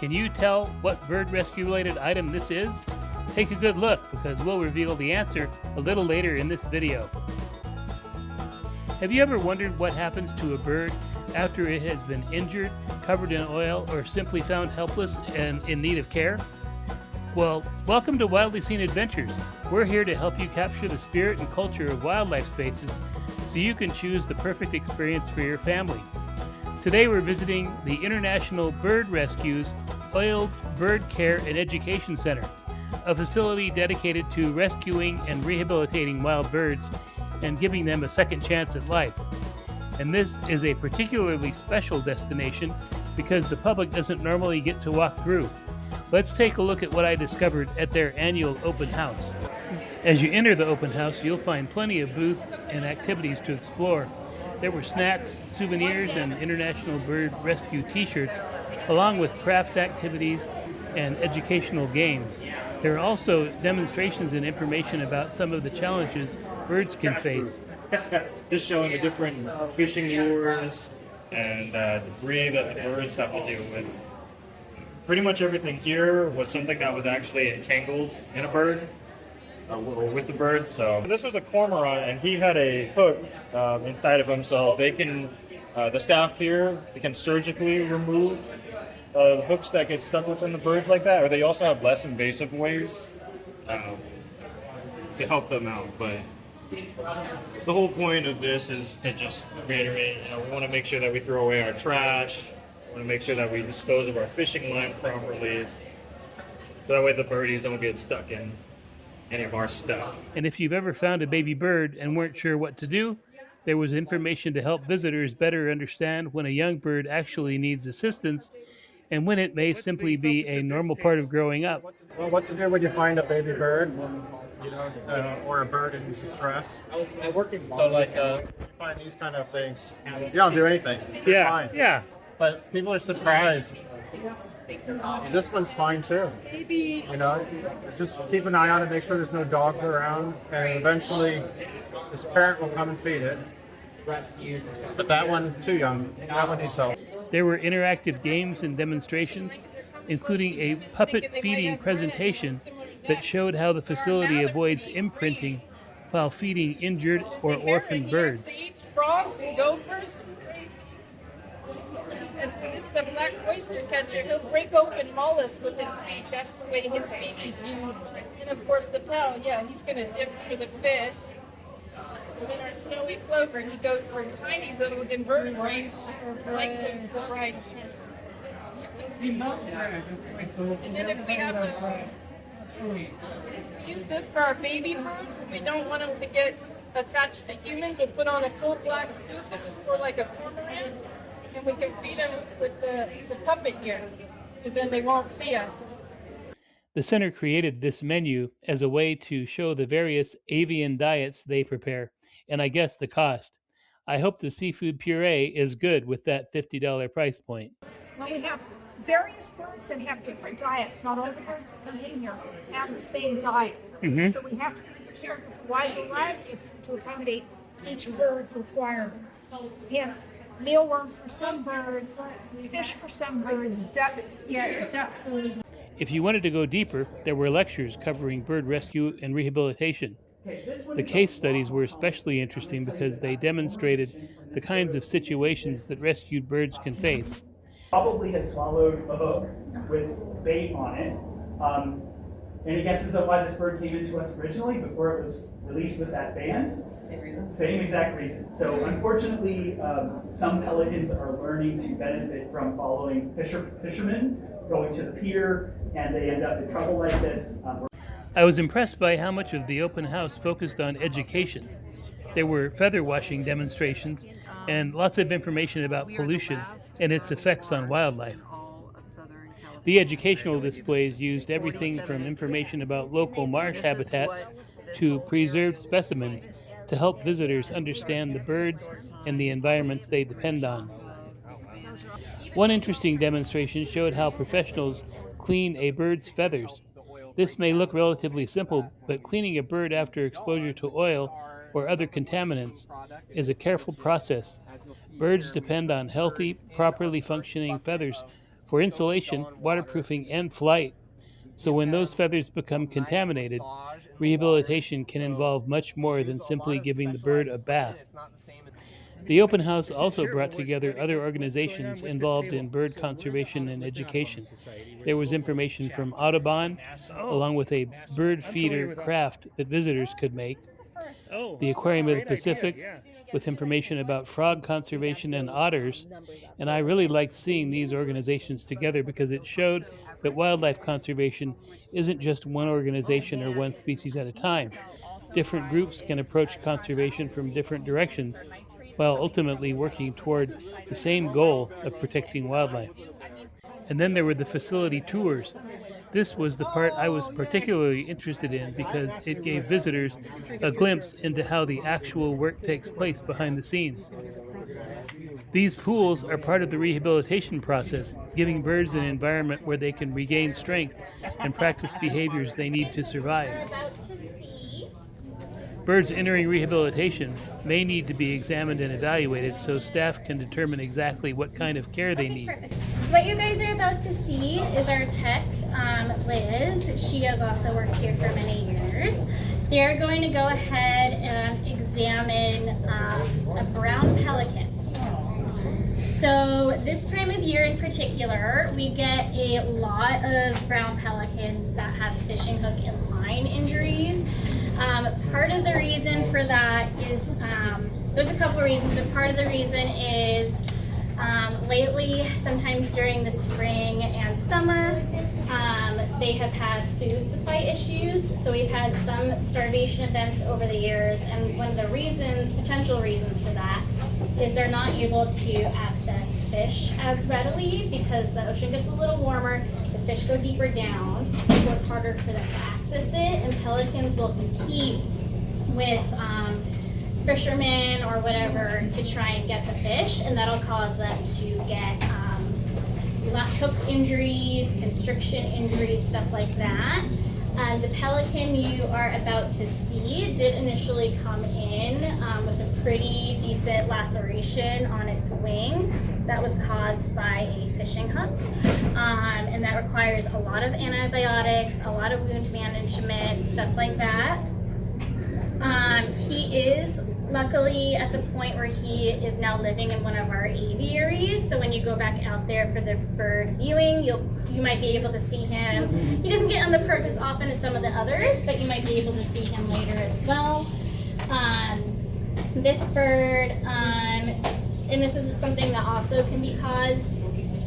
Can you tell what bird rescue related item this is? Take a good look because we'll reveal the answer a little later in this video. Have you ever wondered what happens to a bird after it has been injured, covered in oil, or simply found helpless and in need of care? Well, welcome to Wildly Seen Adventures. We're here to help you capture the spirit and culture of wildlife spaces so you can choose the perfect experience for your family. Today we're visiting the International Bird Rescue's Oiled Bird Care and Education Center, a facility dedicated to rescuing and rehabilitating wild birds and giving them a second chance at life. And this is a particularly special destination because the public doesn't normally get to walk through. Let's take a look at what I discovered at their annual open house. As you enter the open house, you'll find plenty of booths and activities to explore. There were snacks, souvenirs, and International Bird Rescue t-shirts, along with craft activities and educational games. There are also demonstrations and information about some of the challenges birds can face. Just showing the different fishing lures and debris that the birds have to deal with. Pretty much everything here was something that was actually entangled in a bird or with the bird. So this was a cormorant, and he had a hook inside of him. So they can, the staff here, they can surgically remove the hooks that get stuck within the birds like that. Or they also have less invasive ways to help them out. But the whole point of this is to just reiterate, we want to make sure that we throw away our trash. We want to make sure that we dispose of our fishing line properly, so that way the birdies don't get stuck in any of our stuff. And if you've ever found a baby bird and weren't sure what to do, there was information to help visitors better understand when a young bird actually needs assistance and when it may simply be a normal part of growing up. Well, what to do when you find a baby bird, or a bird in distress? So, like, you find these kind of things. You don't do anything. You're fine. Yeah. But people are surprised. This one's fine too. Just keep an eye on it, make sure there's no dogs around, and eventually this parent will come and feed it. But that one, too young. That one needs help. There were interactive games and demonstrations, including a puppet feeding presentation that showed how the facility avoids imprinting while feeding injured or orphaned birds. Frogs and gophers. And this is the black oyster catcher. He'll break open mollusks with his beak. That's the way his beak is used. And of course the pal, he's going to dip for the fish. And then our snowy plover, he goes for tiny little invertebrates like the right. And then if we have we use this for our baby birds, when we don't want them to get attached to humans, we'll put on a full black suit. This is for like a cormorant. And we can feed them with the puppet here, and then they won't see us. The center created this menu as a way to show the various avian diets they prepare, and I guess the cost. I hope the seafood puree is good with that $50 price point. Well, we have various birds that have different diets. Not all the birds that come in here have the same diet. So we have to prepare a wide variety to accommodate each bird's requirements. Hence, mealworms for some birds, fish for some birds, ducks get duck food. If you wanted to go deeper, there were lectures covering bird rescue and rehabilitation. The case studies were especially interesting because they demonstrated the kinds of situations that rescued birds can face. Probably has swallowed a hook with bait on it. Any guesses of why this bird came into us originally before it was released with that band? Same reason. Same exact reason. So unfortunately, some pelicans are learning to benefit from following fishermen going to the pier, and they end up in trouble like this. I was impressed by how much of the open house focused on education. There were feather washing demonstrations and lots of information about pollution and its effects on wildlife. The educational displays used everything from information about local marsh habitats to preserved specimens to help visitors understand the birds and the environments they depend on. One interesting demonstration showed how professionals clean a bird's feathers. This may look relatively simple, but cleaning a bird after exposure to oil or other contaminants is a careful process. Birds depend on healthy, properly functioning feathers for insulation, waterproofing, and flight. So when those feathers become contaminated, rehabilitation can involve much more than simply giving the bird a bath. The open house also brought together other organizations involved in bird conservation and education. There was information from Audubon, along with a bird feeder craft that visitors could make, the Aquarium of the Pacific, with information about frog conservation and otters. And I really liked seeing these organizations together because it showed that wildlife conservation isn't just one organization or one species at a time. Different groups can approach conservation from different directions while ultimately working toward the same goal of protecting wildlife. And then there were the facility tours. This was the part I was particularly interested in because it gave visitors a glimpse into how the actual work takes place behind the scenes. These pools are part of the rehabilitation process, giving birds an environment where they can regain strength and practice behaviors they need to survive. Birds entering rehabilitation may need to be examined and evaluated so staff can determine exactly what kind of care they need. Perfect. So what you guys are about to see is our tech, Liz. She has also worked here for many years. They're going to go ahead and examine a brown pelican. So this time of year in particular, we get a lot of brown pelicans that have fishing hook and line injuries. Part of the reason for that is, there's a couple of reasons, but part of the reason is lately, sometimes during the spring and summer, they have had food supply issues. So we've had some starvation events over the years, and one of the reasons, potential reasons for that, is they're not able to access fish as readily because the ocean gets a little warmer, the fish go deeper down, so it's harder for them to access it, and pelicans will compete with fishermen or whatever to try and get the fish, and that'll cause them to get hook injuries, constriction injuries, stuff like that. The pelican you are about to see did initially come in with a pretty decent laceration on its wing that was caused by a fishing hook, and that requires a lot of antibiotics, a lot of wound management, stuff like that. He is luckily at the point where he is now living in one of our aviaries, so when you go back out there for the bird viewing, you might be able to see him. He doesn't get on the perch as often as some of the others, but you might be able to see him later as well. This bird, and this is something that also can be caused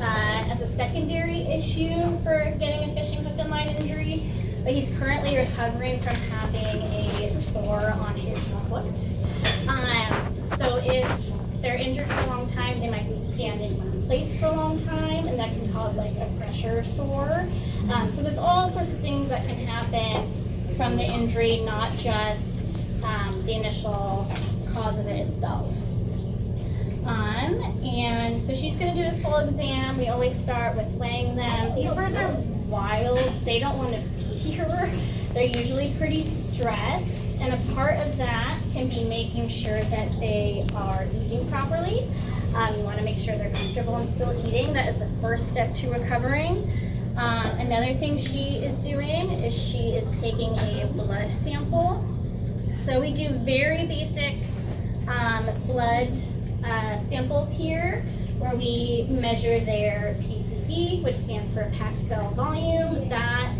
as a secondary issue for getting a fishing hook and line injury, but he's currently recovering from having a sore on his foot. So if they're injured for a long time, they might be standing in one place for a long time, and that can cause like a pressure sore. So there's all sorts of things that can happen from the injury, not just the initial cause of it itself. And so she's going to do a full exam. We always start with weighing them. These birds are wild. They don't want to be here. They're usually pretty stressed, and a part of that can be making sure that they are eating properly. You want to make sure they're comfortable and still eating. That is the first step to recovering. Another thing she is doing is she is taking a blood sample. So we do very basic blood samples here, where we measure their PCV, which stands for packed cell volume. That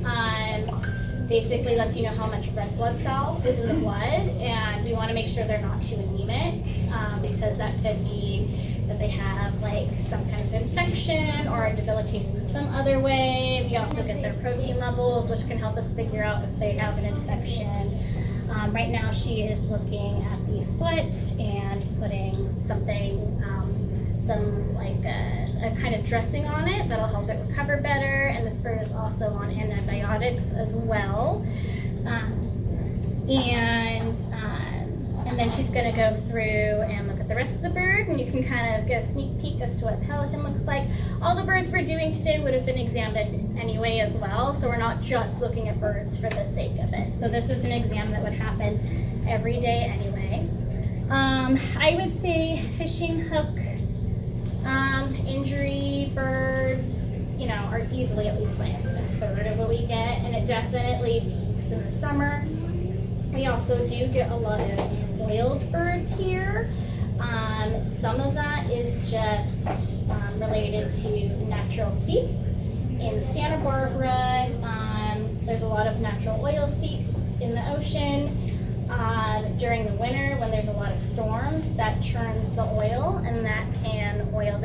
basically lets you know how much red blood cell is in the blood, and we want to make sure they're not too anemic, because that could be that they have like some kind of infection or are debilitated in some other way. We also get their protein levels, which can help us figure out if they have an infection. Right now she is looking at the foot and putting something, some like a kind of dressing on it that'll help it recover better, and this bird is also on antibiotics as well. And then she's going to go through and look at the rest of the bird, and you can kind of get a sneak peek as to what a pelican looks like. All the birds we're doing today would have been examined anyway as well, so we're not just looking at birds for the sake of it. So this is an exam that would happen every day anyway. I would say fishing hook injury birds, you know, are easily at least like a third of what we get, and it definitely peaks in the summer. We also do get a lot of oiled birds here. Some of that is just related to natural seep. In Santa Barbara, there's a lot of natural oil seep in the ocean. During the winter, when there's a lot of storms, that churns the oil, and that can oil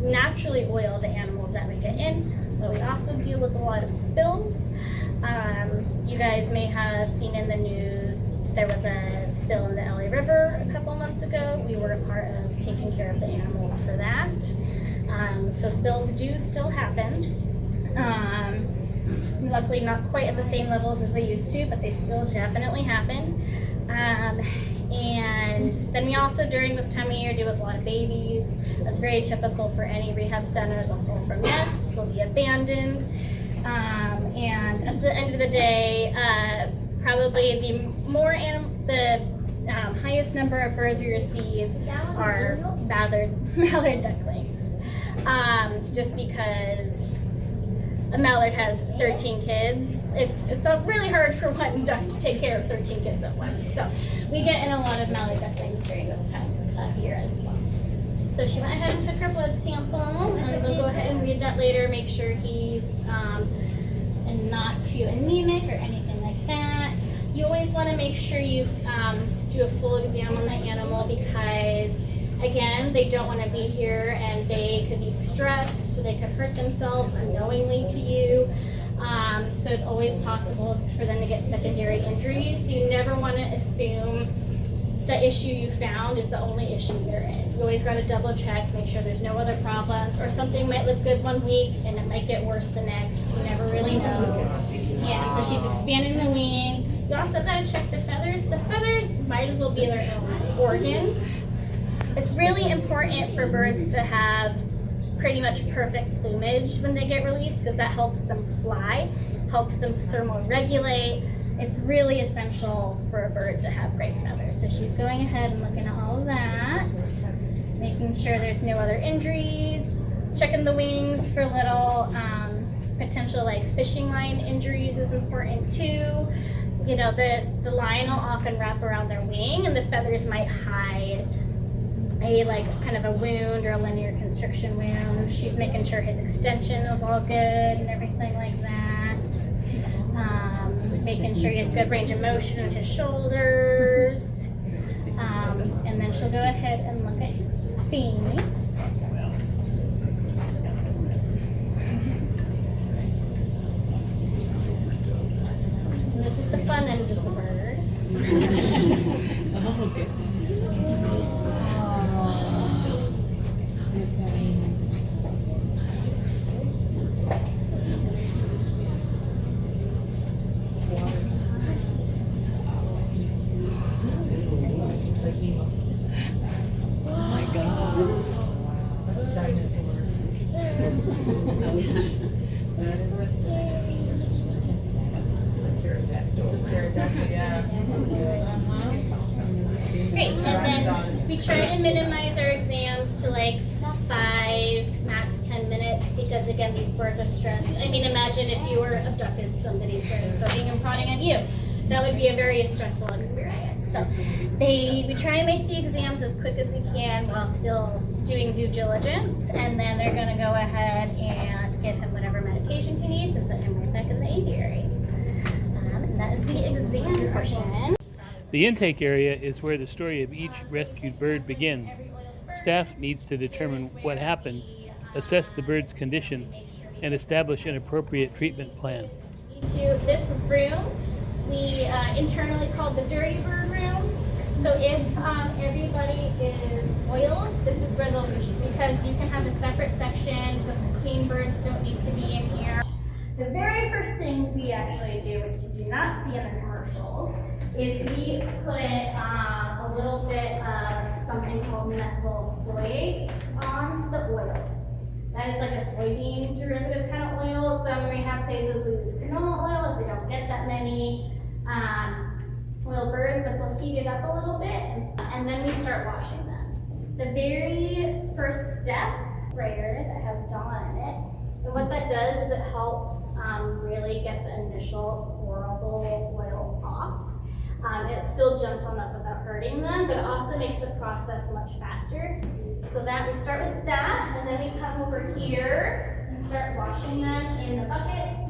naturally oil the animals that we get in. But we also deal with a lot of spills. You guys may have seen in the news, there was a spill in the LA River a couple months ago. We were a part of taking care of the animals for that. So spills do still happen. Luckily not quite at the same levels as they used to, but they still definitely happen. And then we also, during this time of year, deal with a lot of babies. That's very typical for any rehab center. They'll fall from nests, they'll be abandoned. And at the end of the day, probably the highest number of birds we receive are mallard ducklings. Just because a mallard has 13 kids, it's not really hard for one duck to take care of 13 kids at once. So we get in a lot of mallard ducklings during this time of year as well. So she went ahead and took her blood sample, and we'll go ahead and read that later, make sure he's not too anemic or anything like that. You always want to make sure you do a full exam on the animal, because again, they don't want to be here and they could be stressed, so they could hurt themselves unknowingly to you. So it's always possible for them to get secondary injuries. So you never want to assume the issue you found is the only issue there is. You always got to double check, make sure there's no other problems, or something might look good one week and it might get worse the next. You never really know. Yeah, so she's expanding the wing. You also got to check the feathers. The feathers might as well be their own organ. It's really important for birds to have pretty much perfect plumage when they get released, because that helps them fly, helps them thermoregulate. It's really essential for a bird to have great feathers. So she's going ahead and looking at all of that, making sure there's no other injuries, checking the wings for little potential like fishing line injuries is important too. You know, the line will often wrap around their wing, and the feathers might hide a like kind of a wound or a linear constriction wound. She's making sure his extension is all good and everything like that. Making sure he has good range of motion in his shoulders. And then she'll go ahead and look at his face. And this is the fun end of the bird. Oh, okay. Great, and then we try to minimize our exams to like 5, max 10 minutes, because again, these birds are stressed. I mean, imagine if you were abducted, somebody started poking and prodding at you. That would be a very stressful experience. So we try and make the exams as quick as we can while still doing due diligence, and then they're gonna go ahead and give him whatever medication he needs and put him right back in the aviary. And that is the exam portion. The intake area is where the story of each rescued bird begins. Staff needs to determine what happened, assess the bird's condition, and establish an appropriate treatment plan. To this room, we internally called the dirty bird room. So if everybody is oiled, this is where they'll be, because you can have a separate section. The clean birds don't need to be in here. The very first thing we actually do, which you do not see in the commercials, is we put a little bit of something called methylsoate on the oil. That is like a soybean derivative kind of oil. Some rehab places we use canola oil if we don't get that many oil birds, but they'll heat it up a little bit, and then we start washing them. The very first step, sprayer that has Dawn in it, And what that does is it helps really get the initial horrible oil off. It's still gentle enough without hurting them, but it also makes the process much faster. So that we start with that, and then we come over here and start washing them in the buckets.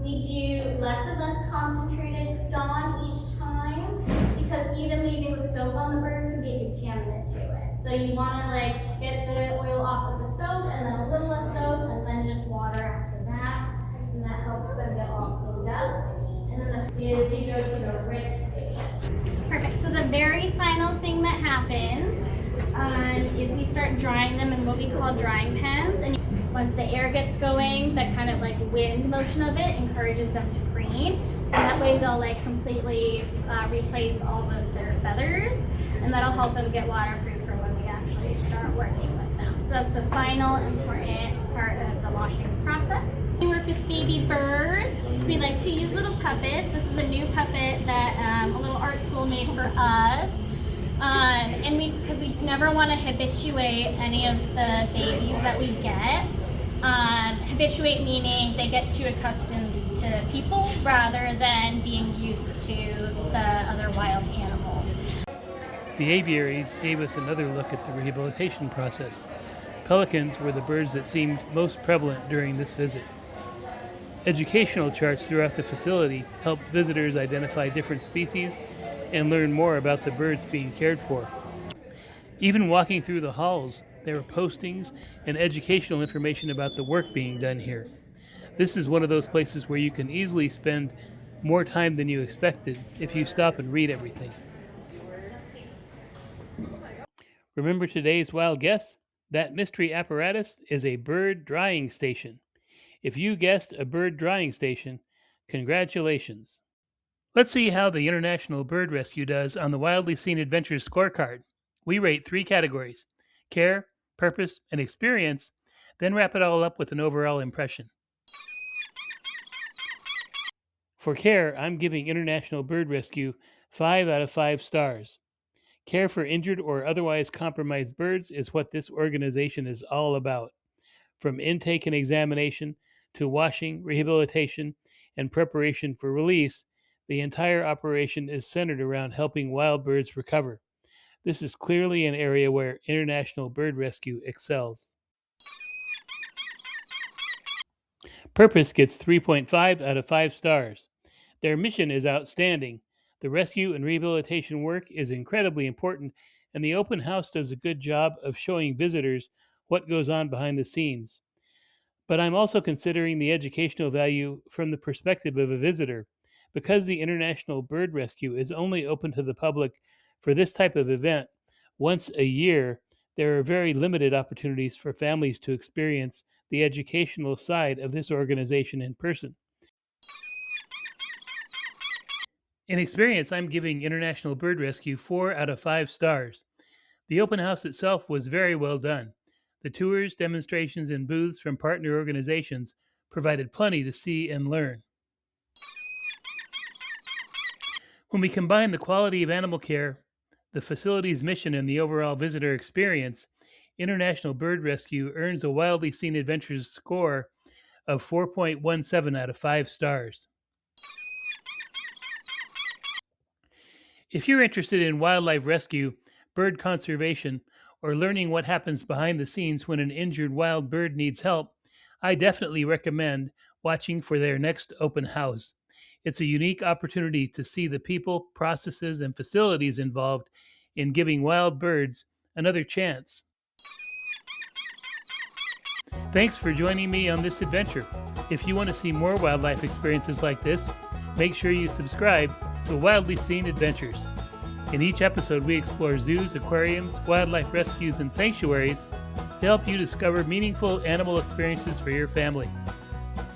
We do less and less concentrated Dawn each time, because even leaving the soap on the bird can be a contaminant to it. So you want to like get the oil off with the soap, and then a little less soap, and then just water after that, and that helps them get all cleaned up. And then we go to the rinse station. Perfect. So the very final thing that happens is we start drying them in what we call drying pens. And once the air gets going, that kind of like wind motion of it encourages them to preen. So that way they'll like completely replace all of their feathers, and that'll help them get waterproof for when we actually start working with them. So that's the final important part of the washing process. We work with baby birds. We like to use little puppets. This is a new puppet that a little art school made for us. And because we never want to habituate any of the babies that we get. Habituate meaning they get too accustomed to people rather than being used to the other wild animals. The aviaries gave us another look at the rehabilitation process. Pelicans were the birds that seemed most prevalent during this visit. Educational charts throughout the facility help visitors identify different species and learn more about the birds being cared for. Even walking through the halls, there were postings and educational information about the work being done here. This is one of those places where you can easily spend more time than you expected if you stop and read everything. Remember today's wild guess? That mystery apparatus is a bird drying station. If you guessed a bird drying station, congratulations. Let's see how the International Bird Rescue does on the Wildly Seen Adventures scorecard. We rate 3 categories: care, purpose, and experience, then wrap it all up with an overall impression. For care, I'm giving International Bird Rescue 5 out of 5 stars. Care for injured or otherwise compromised birds is what this organization is all about. From intake and examination to washing, rehabilitation, and preparation for release, the entire operation is centered around helping wild birds recover. This is clearly an area where International Bird Rescue excels. Purpose gets 3.5 out of 5 stars. Their mission is outstanding. The rescue and rehabilitation work is incredibly important, and the open house does a good job of showing visitors what goes on behind the scenes. But I'm also considering the educational value from the perspective of a visitor. Because the International Bird Rescue is only open to the public for this type of event once a year, there are very limited opportunities for families to experience the educational side of this organization in person. In experience, I'm giving International Bird Rescue 4 out of 5 stars. The open house itself was very well done. The tours, demonstrations, and booths from partner organizations provided plenty to see and learn. When we combine the quality of animal care, the facility's mission, and the overall visitor experience, International Bird Rescue earns a Wildly Seen Adventures score of 4.17 out of 5 stars. If you're interested in wildlife rescue, bird conservation, or learning what happens behind the scenes when an injured wild bird needs help, I definitely recommend watching for their next open house. It's a unique opportunity to see the people, processes, and facilities involved in giving wild birds another chance. Thanks for joining me on this adventure. If you want to see more wildlife experiences like this, make sure you subscribe to Wildly Seen Adventures. In each episode, we explore zoos, aquariums, wildlife rescues, and sanctuaries to help you discover meaningful animal experiences for your family.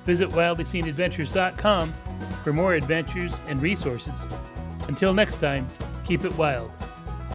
Visit wildlyseenadventures.com for more adventures and resources. Until next time, keep it wild.